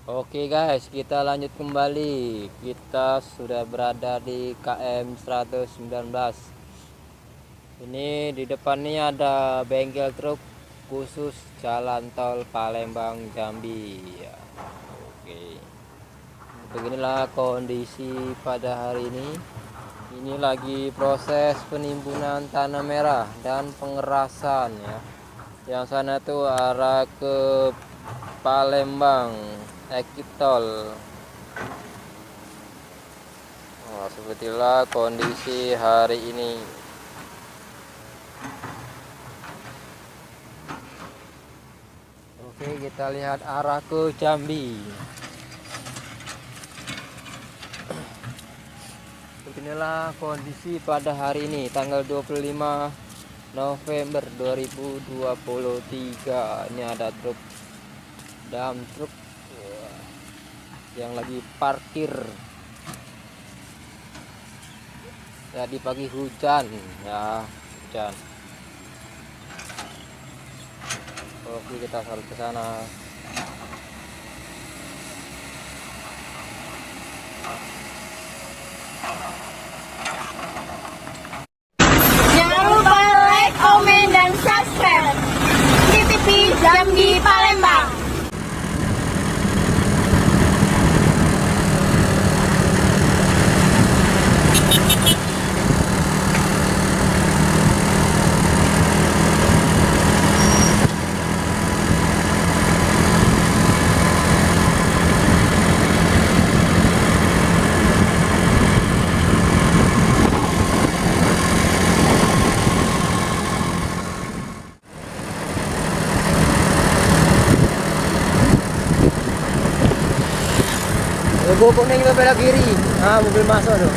Oke guys, kita lanjut kembali. Kita sudah berada di KM 119. Ini di depan ini ada bengkel truk khusus jalan tol Palembang Jambi ya. Oke. Beginilah kondisi pada hari ini. Ini lagi proses penimbunan tanah merah dan pengerasan ya. Yang sana tuh arah ke Palembang exit tol. Nah, sepertilah kondisi hari ini. Oke, kita lihat arah ke Jambi. Beginilah kondisi pada hari ini, tanggal 25 November 2023. Ini ada truk dump truk yang lagi parkir. Tadi pagi hujan ya, hujan. Oke, kita harus ke sana. Jangan lupa like, komen, dan subscribe di TV Jambi Palembang. Gue kuning itu belok kiri. Nah, mobil masuk tuh.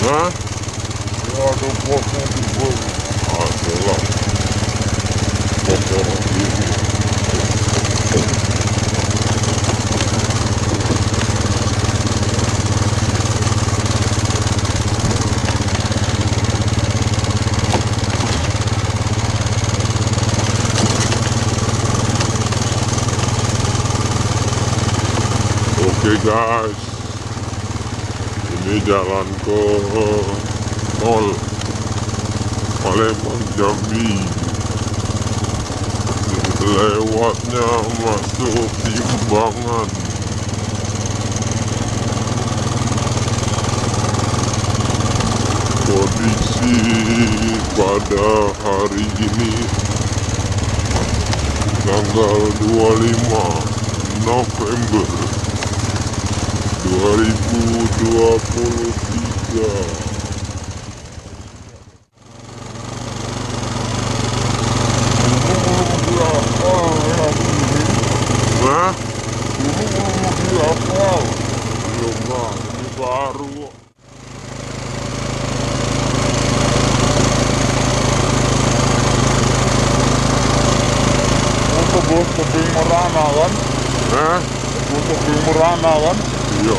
Hah? Ya ada potong di bawah. Ada lah. Potong ini. Oke guys, ini jalan ke tol Palembang Jambi. Lewatnya masuk Timbangan. Kondisi pada hari ini tanggal 25 November 2023. Hah? Belum lah, ini baru. Untuk bos tebing Merana kan? Hah? Untuk di Merana kan? Iya.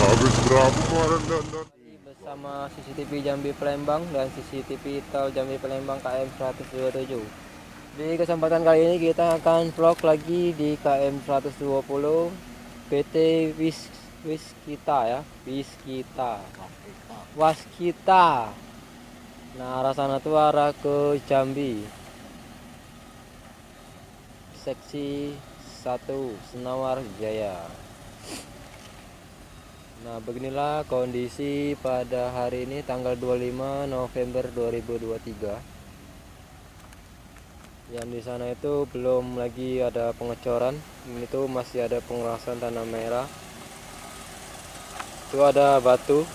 Habis berapa kemarin dan? Bersama CCTV Jambi Palembang dan CCTV Tol Jambi Palembang KM 127. Di kesempatan kali ini kita akan vlog lagi di KM 120 PT Wiskita ya, Waskita. Nah, arah sana tuh arah ke Jambi. Seksi 1 Senawar Jaya. Nah, beginilah kondisi pada hari ini tanggal 25 November 2023. Yang di sana itu belum lagi ada pengecoran, ini tuh masih ada pengerasan tanah merah. Itu ada batu.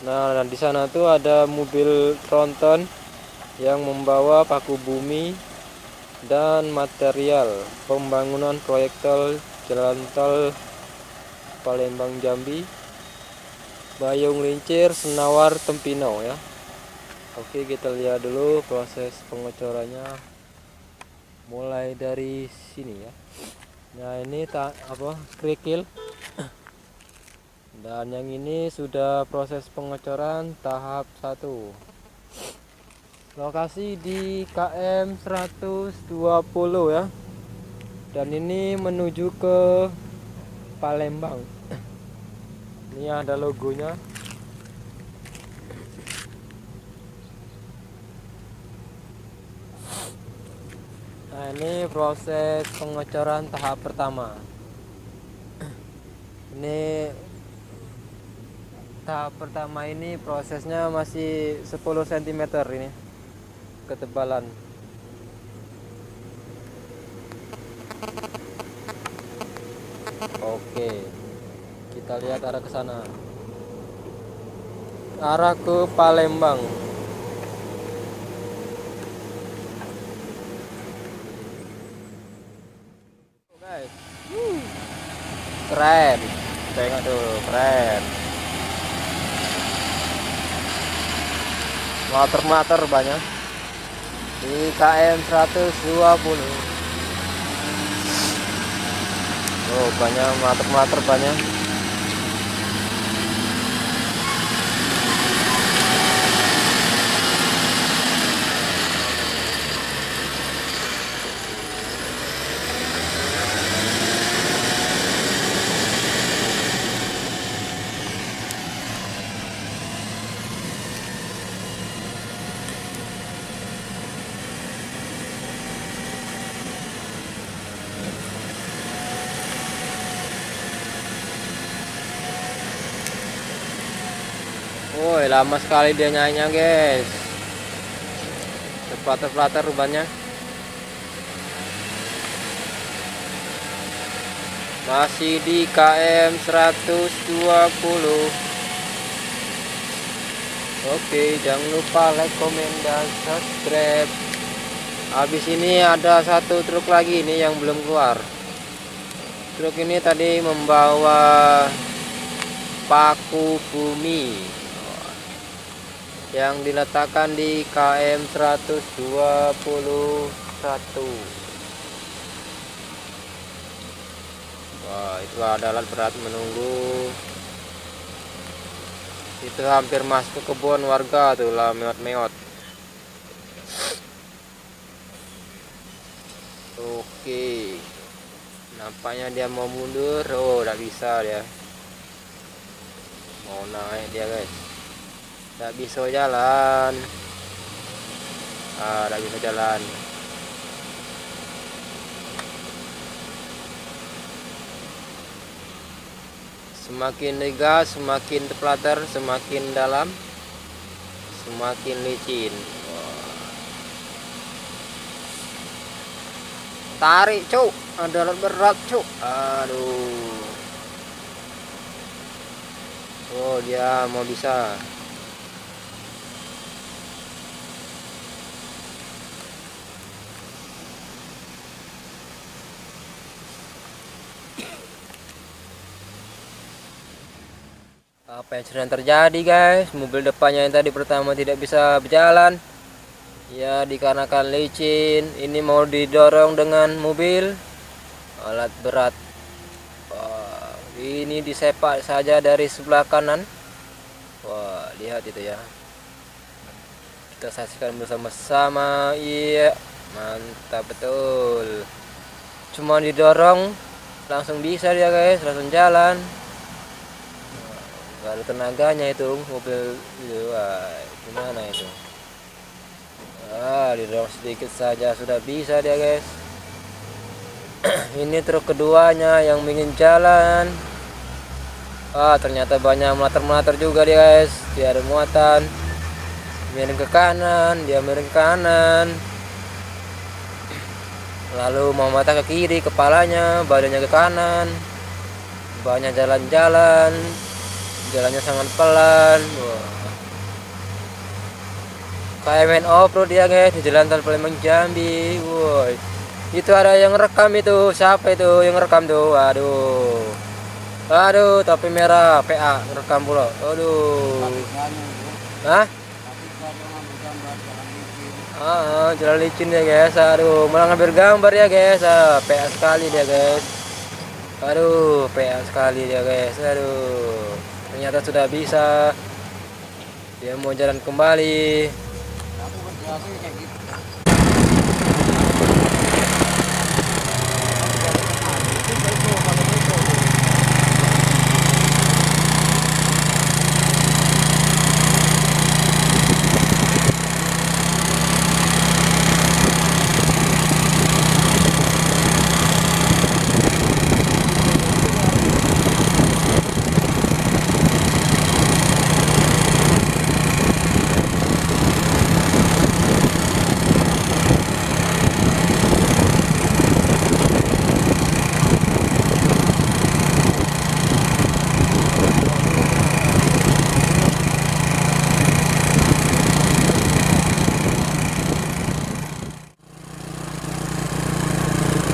Nah, dan di sana tuh ada mobil tronton yang membawa paku bumi dan material pembangunan proyek tol jalan tol Palembang Jambi, Bayung Lincir, Senawar, Tempino ya. Oke, kita lihat dulu proses pengecorannya mulai dari sini ya. Nah, ini kerikil. Dan yang ini sudah proses pengecoran tahap 1. Lokasi di KM 120 ya. Dan ini menuju ke Palembang. Ini ada logonya. Nah, ini proses pengecoran tahap pertama. Ini tahap pertama ini prosesnya masih 10 cm ini ketebalan. Oke, kita lihat arah ke sana, arah ke Palembang. Guys, keren, tengok dulu, keren. Motor-motor banyak di KM 120. Oh, banyak motor banyak. Woi, lama sekali dia nyanyinya, guys. Terflater rubahnya. Masih di KM 120. Oke, jangan lupa like, komen, dan subscribe. Habis ini ada satu truk lagi nih yang belum keluar. Truk ini tadi membawa paku bumi. yang diletakkan di KM 121. Wah, itu ada alat berat menunggu. Itu hampir masuk ke kebun warga tuh lah, meot-meot. Oke, nampaknya dia mau mundur. Oh, tidak bisa dia. Mau naik dia guys, tidak bisa jalan. Tidak bisa jalan. Semakin digas, semakin terpelatar, semakin dalam, semakin licin. Tarik cuk, ada alat berat cuk. Aduh. Oh, dia mau bisa. Apa yang sedang terjadi guys? Mobil depannya yang tadi pertama tidak bisa berjalan. Ya, dikarenakan licin. Ini mau didorong dengan mobil alat berat. Wah, ini disepak saja dari sebelah kanan. Wah, lihat itu ya. Kita saksikan bersama-sama. Iya, mantap betul. Cuma didorong langsung bisa dia guys, langsung jalan. Gak ada tenaganya itu mobil itu. Wah, gimana itu? Didorong sedikit saja sudah bisa dia guys. Ini truk keduanya yang ingin jalan. Ternyata banyak melatar-melatar juga dia guys. Dia ada muatan. Miring ke kanan, dia miring ke kanan. Lalu mau mata ke kiri, kepalanya, badannya ke kanan. Banyak jalan-jalan. Jalannya sangat pelan. Wah. Kayak main off-road dia guys di jalan tol Palembang Jambi. Woi, itu ada yang rekam itu. Siapa itu yang rekam tuh? Aduh, topi merah PA rekam pula. Aduh. Hah? Jalan licin ya guys. Aduh, malah ngambil gambar ya guys. PA sekali dia guys. Aduh, PA sekali dia guys. Aduh, ternyata sudah bisa. Dia mau jalan kembali.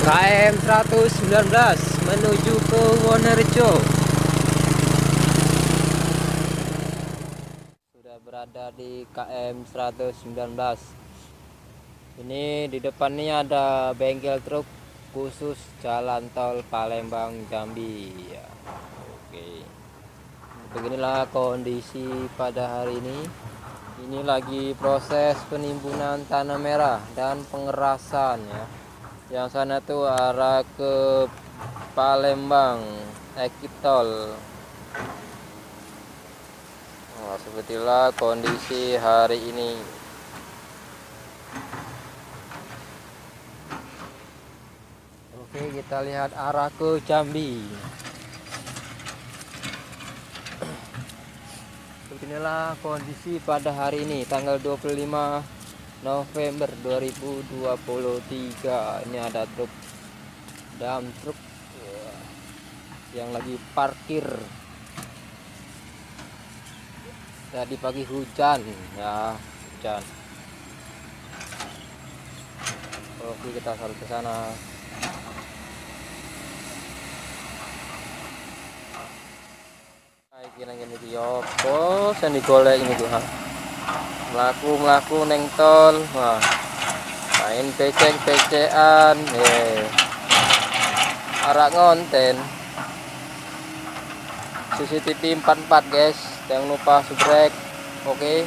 KM 119 menuju ke Wonorejo. Sudah berada di KM 119. Ini di depannya ada bengkel truk khusus jalan tol Palembang Jambi ya. Oke. Beginilah kondisi pada hari ini. Ini lagi proses penimbunan tanah merah dan pengerasan ya. Yang sana tuh arah ke Palembang exit tol. Sepertilah kondisi hari ini. Oke, kita lihat arah ke Jambi. Beginilah kondisi pada hari ini tanggal 25 November 2023. Ini ada truk dump truk yang lagi parkir. Tadi pagi hujan ya, hujan. Oke, kita salur ke sana. Gini yo, sen digolek ini tuh. melaku neng tol. Wah, main becek-becekan, arak ngonten. CCTV 44 guys, jangan lupa subrek. Oke.